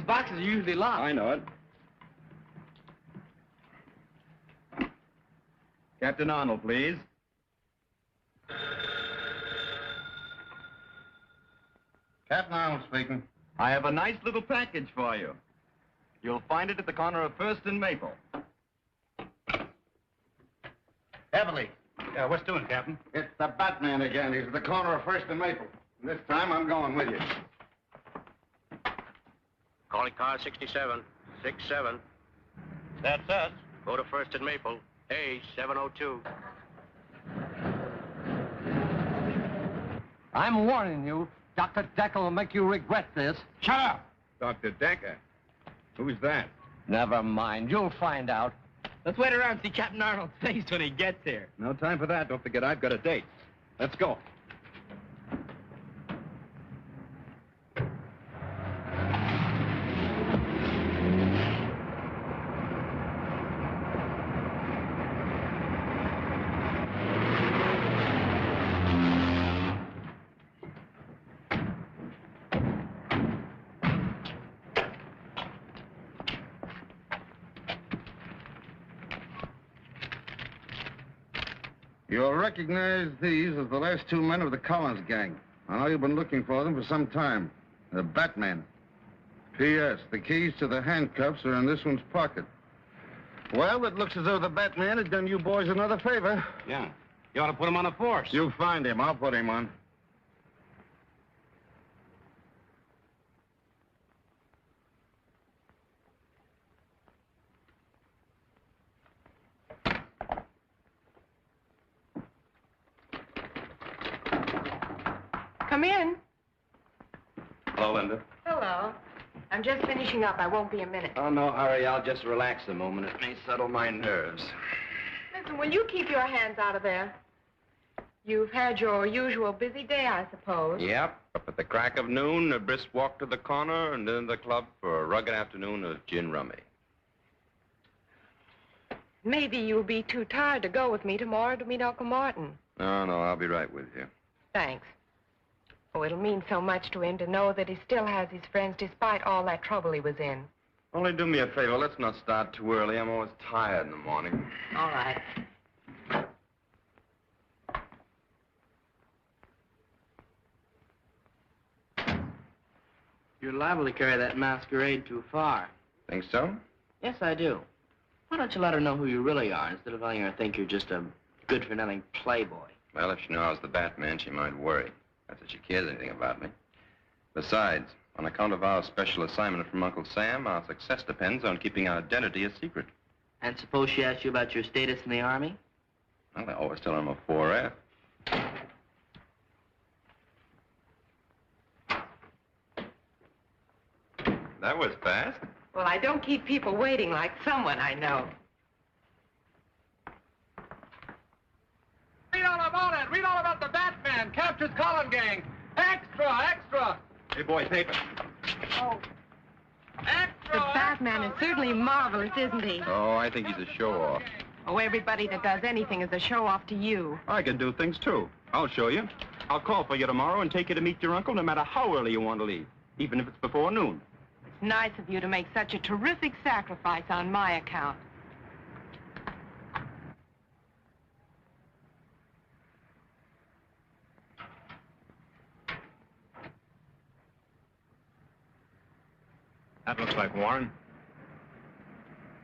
boxes are usually locked. I know it. Captain Arnold, please. Captain Arnold speaking. I have a nice little package for you. You'll find it at the corner of First and Maple. Heavily. Yeah, what's doing, Captain? It's the Batman again. He's at the corner of First and Maple. This time I'm going with you. Calling car 67. 67. That's us. Go to First and Maple. A702. I'm warning you. Dr. Decker will make you regret this. Shut up! Dr. Decker. Who's that? Never mind. You'll find out. Let's wait around and see Captain Arnold's face when he gets here. No time for that. Don't forget, I've got a date. Let's go. You'll recognize these as the last two men of the Collins gang. I know you've been looking for them for some time. The Batman. P.S. The keys to the handcuffs are in this one's pocket. Well, it looks as though the Batman has done you boys another favor. Yeah. You ought to put him on a force. You find him. I'll put him on. Come in. Hello, Linda. Hello. I'm just finishing up. I won't be a minute. Oh, no hurry. I'll just relax a moment. It may settle my nerves. Listen, will you keep your hands out of there? You've had your usual busy day, I suppose. Yep. Up at the crack of noon, a brisk walk to the corner, and then the club for a rugged afternoon of gin rummy. Maybe you'll be too tired to go with me tomorrow to meet Uncle Martin. No, I'll be right with you. Thanks. Oh, it'll mean so much to him to know that he still has his friends despite all that trouble he was in. Only do me a favor. Let's not start too early. I'm always tired in the morning. All right. You're liable to carry that masquerade too far. Think so? Yes, I do. Why don't you let her know who you really are instead of letting her think you're just a good-for-nothing playboy? Well, if she knew I was the Batman, she might worry. Not that she cares anything about me. Besides, on account of our special assignment from Uncle Sam, our success depends on keeping our identity a secret. And suppose she asks you about your status in the Army? Well, I always tell her I'm a 4F. That was fast. Well, I don't keep people waiting like someone I know. Read all about it. Read all about the Batman. Captures Collin gang. Extra, extra. Hey, boys, paper. Oh. Extra. The Batman is certainly marvelous, isn't he? Oh, I think he's a show-off. Oh, everybody that does anything is a show-off to you. I can do things, too. I'll show you. I'll call for you tomorrow and take you to meet your uncle no matter how early you want to leave, even if it's before noon. It's nice of you to make such a terrific sacrifice on my account. That looks like Warren.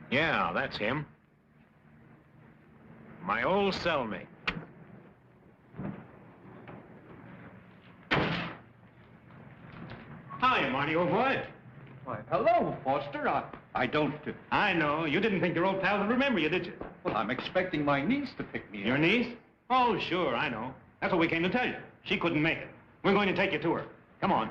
Yeah, that's him. My old cellmate. Hi, Marty, old boy. Why, hello, Foster. I don't... I know. You didn't think your old pal would remember you, did you? Well, I'm expecting my niece to pick me up. Your niece? Oh, sure, I know. That's what we came to tell you. She couldn't make it. We're going to take you to her. Come on.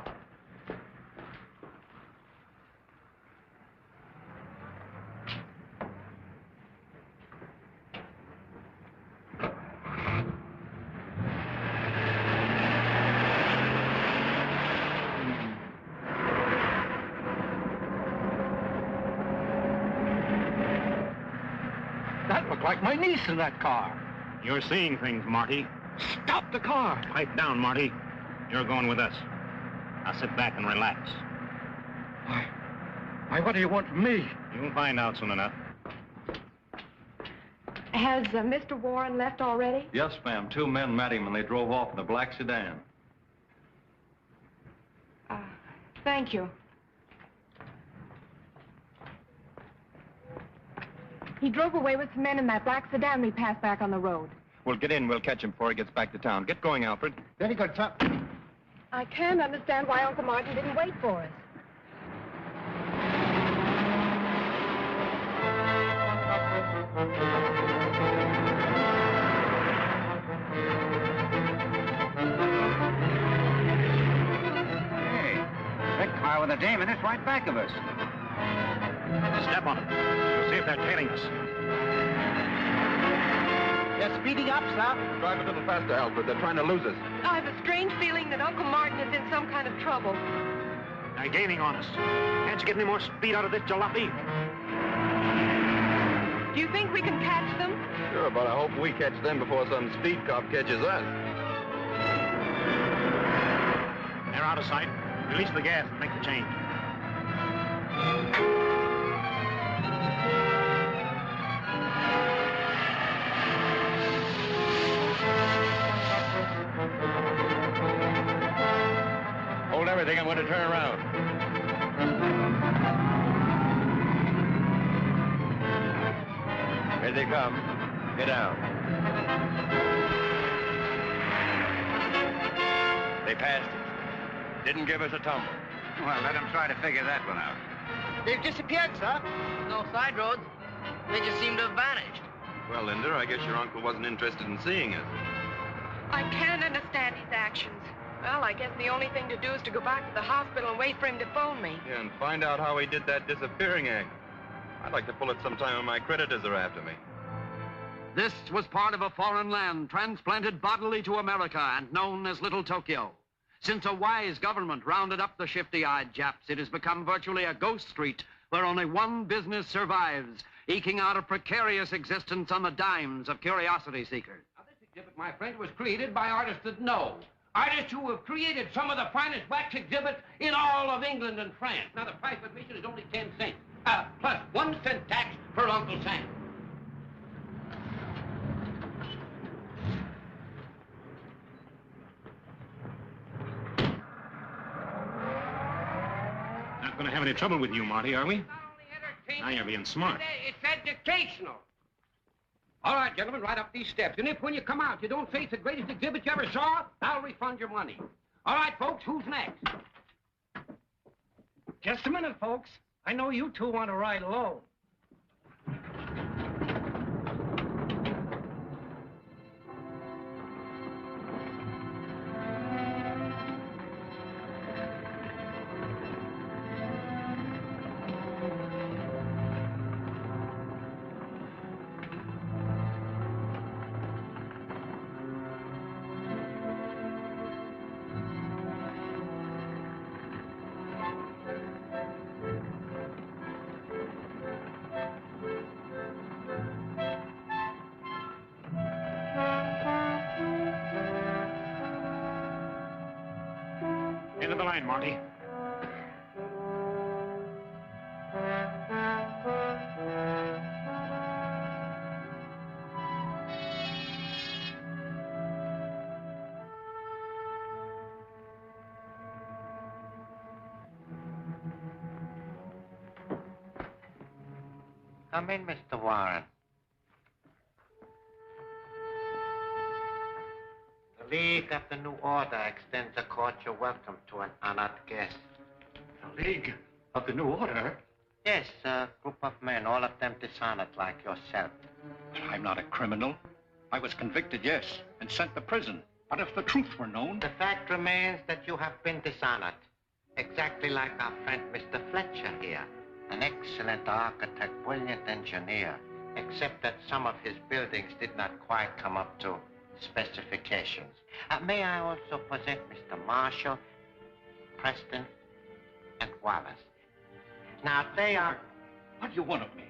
That looked like my niece in that car. You're seeing things, Marty. Stop the car. Pipe down, Marty. You're going with us. Now sit back and relax. Why, what do you want from me? You'll find out soon enough. Has Mr. Warren left already? Yes, ma'am. 2 men met him and they drove off in a black sedan. Thank you. He drove away with some men in that black sedan we passed back on the road. We'll get in. We'll catch him before he gets back to town. Get going, Alfred. Very good, sir. I can't understand why Uncle Martin didn't wait for us. Car with a dame and it's right back of us. Step on it. We'll see if they're tailing us. They're speeding up, sir. Drive a little faster, Alfred. They're trying to lose us. I have a strange feeling that Uncle Martin is in some kind of trouble. They're gaining on us. Can't you get any more speed out of this jalopy? Do you think we can catch them? Sure, but I hope we catch them before some speed cop catches us. They're out of sight. Release the gas and make the change. Hold everything. I'm going to turn around. Here they come. Get down. They passed us. Didn't give us a tumble. Well, let them try to figure that one out. They've disappeared, sir. No side roads. They just seem to have vanished. Well, Linda, I guess your uncle wasn't interested in seeing us. I can't understand his actions. Well, I guess the only thing to do is to go back to the hospital and wait for him to phone me. Yeah, and find out how he did that disappearing act. I'd like to pull it sometime when my creditors are after me. This was part of a foreign land transplanted bodily to America and known as Little Tokyo. Since a wise government rounded up the shifty-eyed Japs, it has become virtually a ghost street where only one business survives, eking out a precarious existence on the dimes of curiosity seekers. Now, this exhibit, my friend, was created by artists that know. Artists who have created some of the finest wax exhibits in all of England and France. Now, the price of admission is only 10 cents, plus 1 cent tax for Uncle Sam. Not going to have any trouble with you, Marty, are we? Not only entertaining, Now you're being smart. It's educational. All right, gentlemen, right up these steps. And if when you come out you don't say it's the greatest exhibit you ever saw, I'll refund your money. All right, folks, who's next? Just a minute, folks. I know you two want to ride alone. Into the line, Marty. Come in, Mr. Warren. The League of the New Order extends a cordial welcome to an honored guest. The League of the New Order? Yes, a group of men, all of them dishonored like yourself. I'm not a criminal. I was convicted, yes, and sent to prison. But if the truth were known... The fact remains that you have been dishonored. Exactly like our friend Mr. Fletcher here. An excellent architect, brilliant engineer, except that some of his buildings did not quite come up to specifications. May I also present Mr. Marshall, Preston, and Wallace. Now, they are... What do you want of me?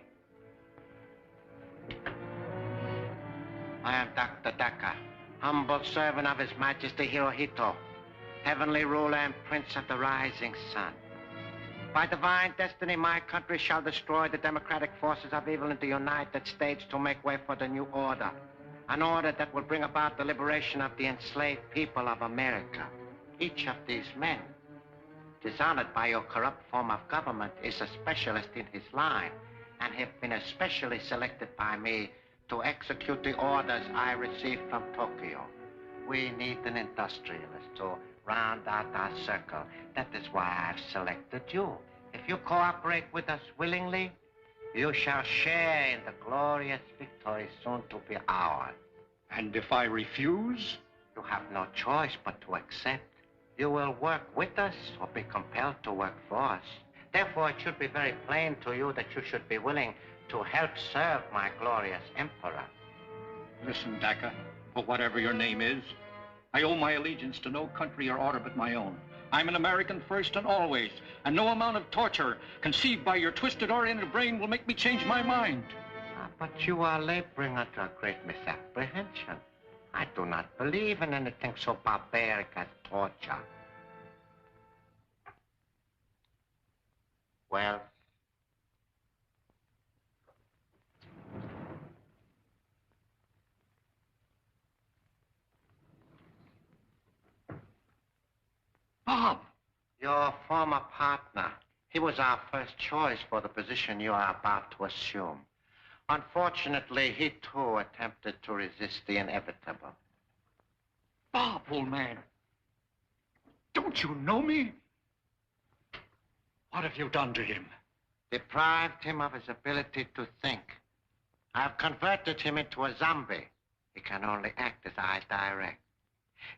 I am Dr. Daka, humble servant of His Majesty Hirohito, heavenly ruler and prince of the rising sun. By divine destiny, my country shall destroy the democratic forces of evil in the United States to make way for the new order. An order that will bring about the liberation of the enslaved people of America. Each of these men, dishonored by your corrupt form of government, is a specialist in his line and have been especially selected by me to execute the orders I received from Tokyo. We need an industrialist to round out our circle. That is why I've selected you. If you cooperate with us willingly, you shall share in the glorious victory soon to be ours. And if I refuse? You have no choice but to accept. You will work with us or be compelled to work for us. Therefore, it should be very plain to you that you should be willing to help serve my glorious emperor. Listen, Dacre, for whatever your name is, I owe my allegiance to no country or order but my own. I'm an American first and always, and no amount of torture conceived by your twisted oriental brain will make me change my mind. But you are laboring under a great misapprehension. I do not believe in anything so barbaric as torture. Well, Bob! Your former partner. He was our first choice for the position you are about to assume. Unfortunately, he too attempted to resist the inevitable. Bob, old man. Don't you know me? What have you done to him? Deprived him of his ability to think. I have converted him into a zombie. He can only act as I direct.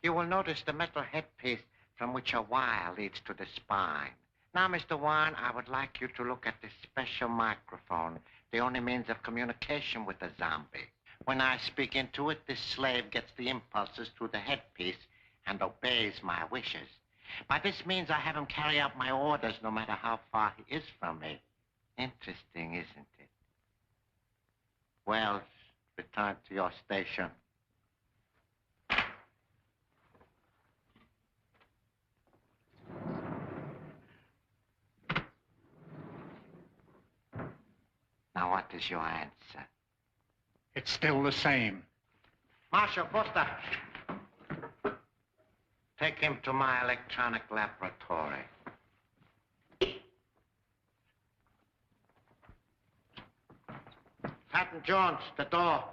You will notice the metal headpiece from which a wire leads to the spine. Now, Mr. Warren, I would like you to look at this special microphone, the only means of communication with the zombie. When I speak into it, this slave gets the impulses through the headpiece and obeys my wishes. By this means, I have him carry out my orders no matter how far he is from me. Interesting, isn't it? Wells, return to your station. Now, what is your answer? It's still the same. Marshal Foster, take him to my electronic laboratory. Patton Jones, the door.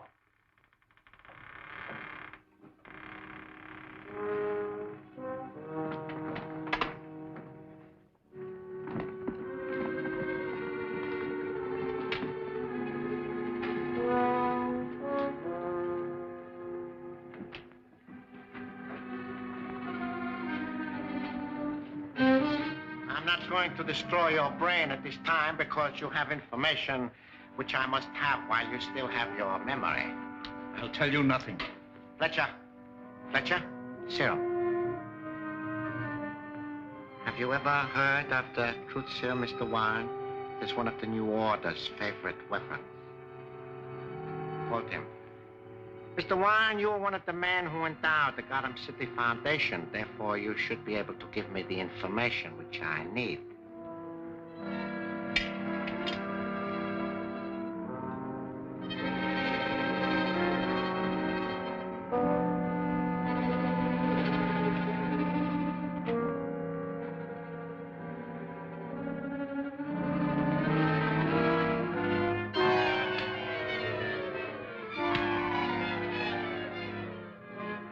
I'm not going to destroy your brain at this time because you have information which I must have while you still have your memory. I'll tell you nothing. Fletcher. Fletcher, serum. Have you ever heard of the truth serum, Mr. Warren? It's one of the New Order's favorite weapons. Quote him. Mr. Warren, you are one of the men who endowed the Gotham City Foundation. Therefore, you should be able to give me the information which I need.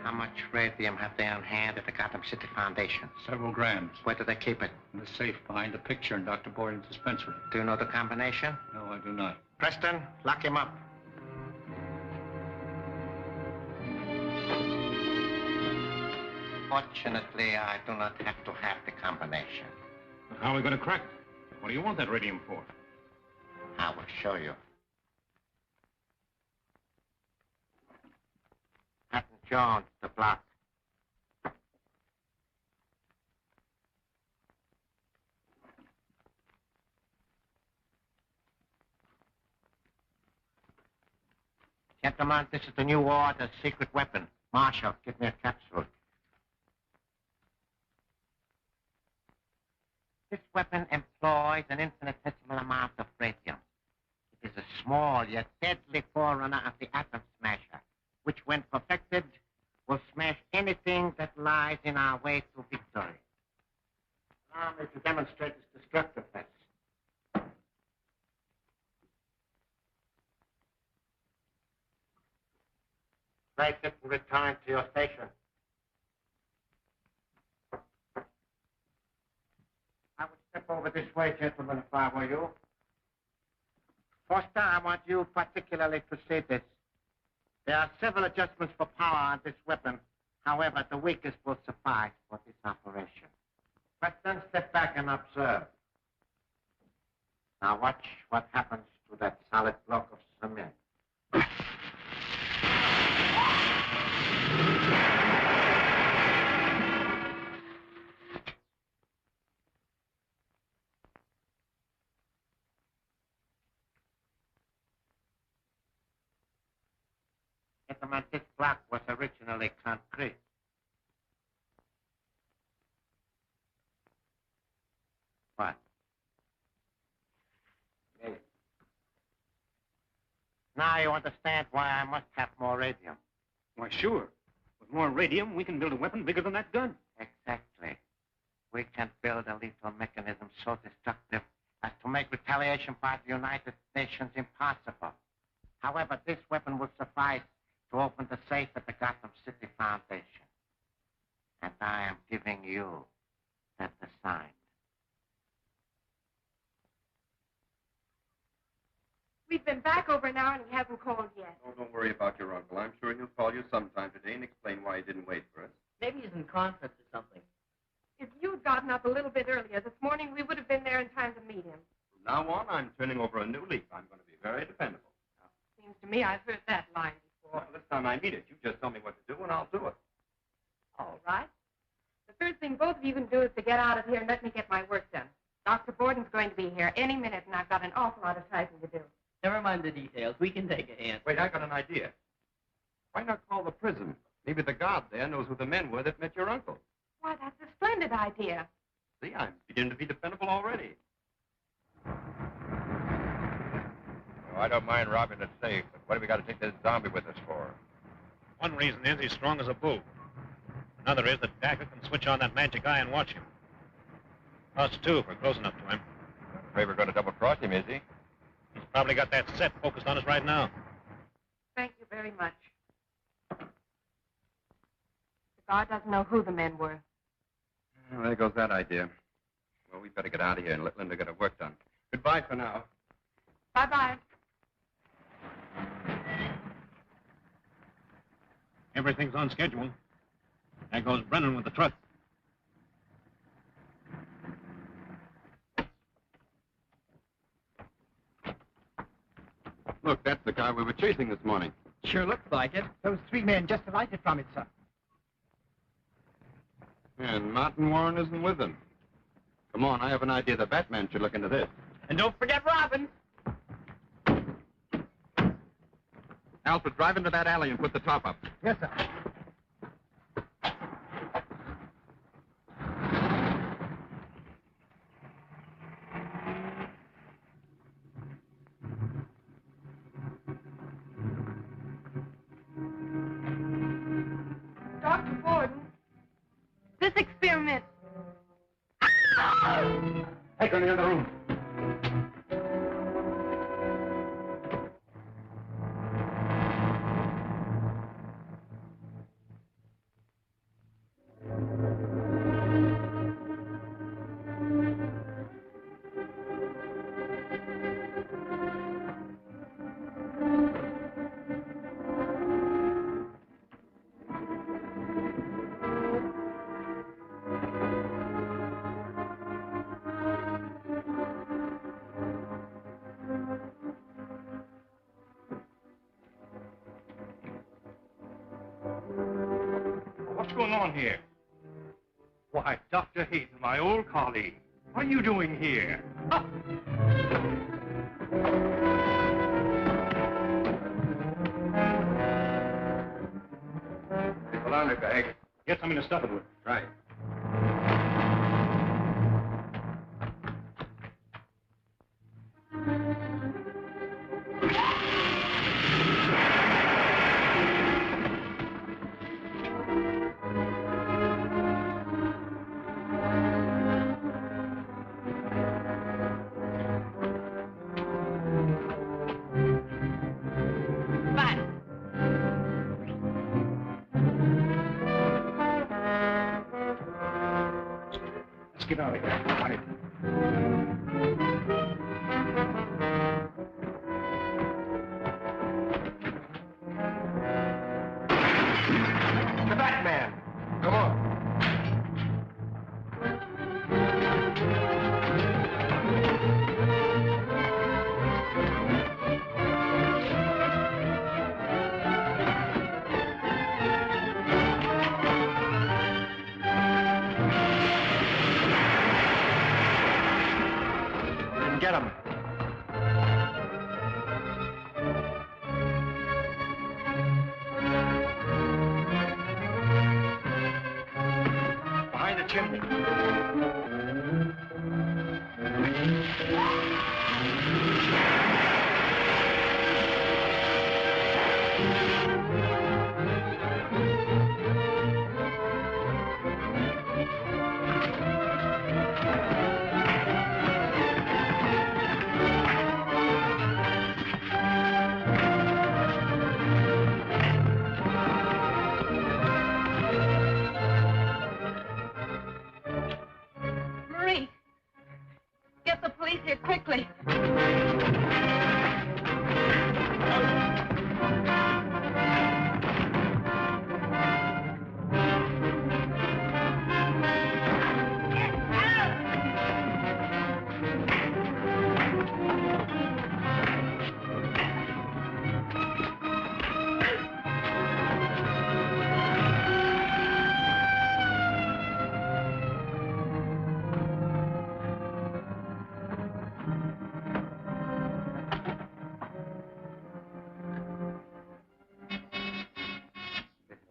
How much radium have they on hand at the Gotham City Foundation? Several grams. Where do they keep it? In the safe behind the picture in Dr. Boyden's dispensary. Do you know the combination? No, I do not. Preston, lock him up. Fortunately, I do not have to have the combination. How are we going to crack it? What do you want that radium for? I will show you. Patton Jones, the block. Gentlemen, this is the New Order's secret weapon. Marshal, give me a capsule. This weapon employs employs an infinitesimal amount of radium. It is a small yet deadly forerunner of the atom smasher, which, when perfected, will smash anything that lies in our way to victory. Allow me to demonstrate its destructiveness. Break it and return to your station. I would step over this way, gentlemen, if I were you. Foster, I want you particularly to see this. There are several adjustments for power on this weapon. However, the weakest will suffice for this operation. But then step back and observe. Now watch what happens to that solid block of cement. Gentlemen, this block was originally concrete. What? Yes. Now you understand why I must have more radium. Why, sure. With more radium, we can build a weapon bigger than that gun. Exactly. We can build a lethal mechanism so destructive as to make retaliation by the United Nations impossible. However, this weapon will suffice to open the safe at the Gotham City Foundation. And I am giving you that assignment. We've been back over an hour and he hasn't called yet. Oh, don't worry about your uncle. I'm sure he'll call you sometime today and explain why he didn't wait for us. Maybe he's in conference or something. If you'd gotten up a little bit earlier this morning, we would have been there in time to meet him. From now on, I'm turning over a new leaf. I'm going to be very dependable. Seems to me I've heard that line before. Well, this time I mean it. You just tell me what to do and I'll do it. All right. The first thing both of you can do is to get out of here and let me get my work done. Dr. Borden's going to be here any minute, and I've got an awful lot of typing to do. Never mind the details. We can take a hand. Wait, I got an idea. Why not call the prison? Maybe the guard there knows who the men were that met your uncle. Why, that's a splendid idea. See, I'm beginning to be dependable already. Oh, I don't mind robbing the safe, but what have we got to take this zombie with us for? One reason is he's strong as a bull. Another is that Dacker can switch on that magic eye and watch him. Us, too, if we're close enough to him. I'm afraid we're going to double-cross him, is he? He's probably got that set focused on us right now. Thank you very much. The guard doesn't know who the men were. Well, there goes that idea. Well, we'd better get out of here and let Linda get her work done. Goodbye for now. Bye-bye. Everything's on schedule. There goes Brennan with the truck. Look, that's the car we were chasing this morning. Sure looks like it. Those three men just alighted from it, sir. And Martin Warren isn't with them. Come on, I have an idea the Batman should look into this. And don't forget Robin. Alfred, drive into that alley and put the top up. Yes, sir. Dr. Borden, this experiment... Take her in the other room. What's going on here? Why, Dr. Hayden, my old colleague. What are you doing here? Ah! The laundry bag. Get something to stuff it with. Right. get out of here. Got it. The Batman. Come on. Get him. Behind the chimney. Marie, get the police here quickly.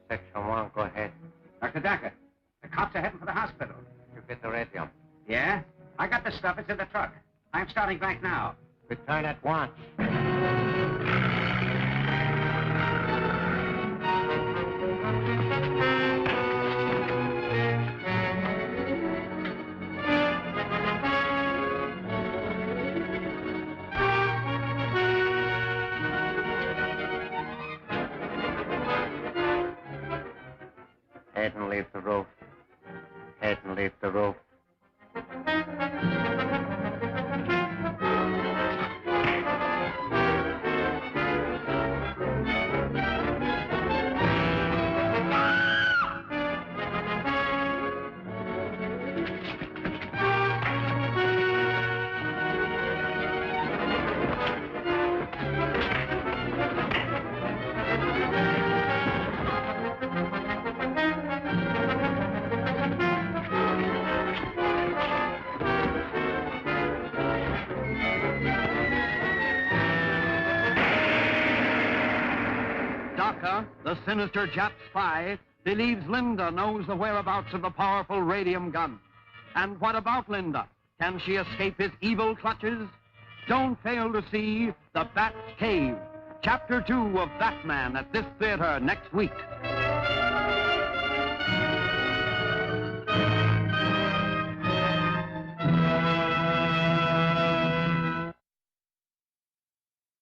Section 1, go ahead. Dr. Dacker, the cops are heading for the hospital. You get the radio. Yeah? I got the stuff. It's in the truck. I'm starting back now. Return at once. Head and leave the roof. Head and leave the roof. Daka, the sinister Jap spy, believes Linda knows the whereabouts of the powerful radium gun. And what about Linda? Can she escape his evil clutches? Don't fail to see The Bat's Cave, Chapter 2 of Batman at this theater next week.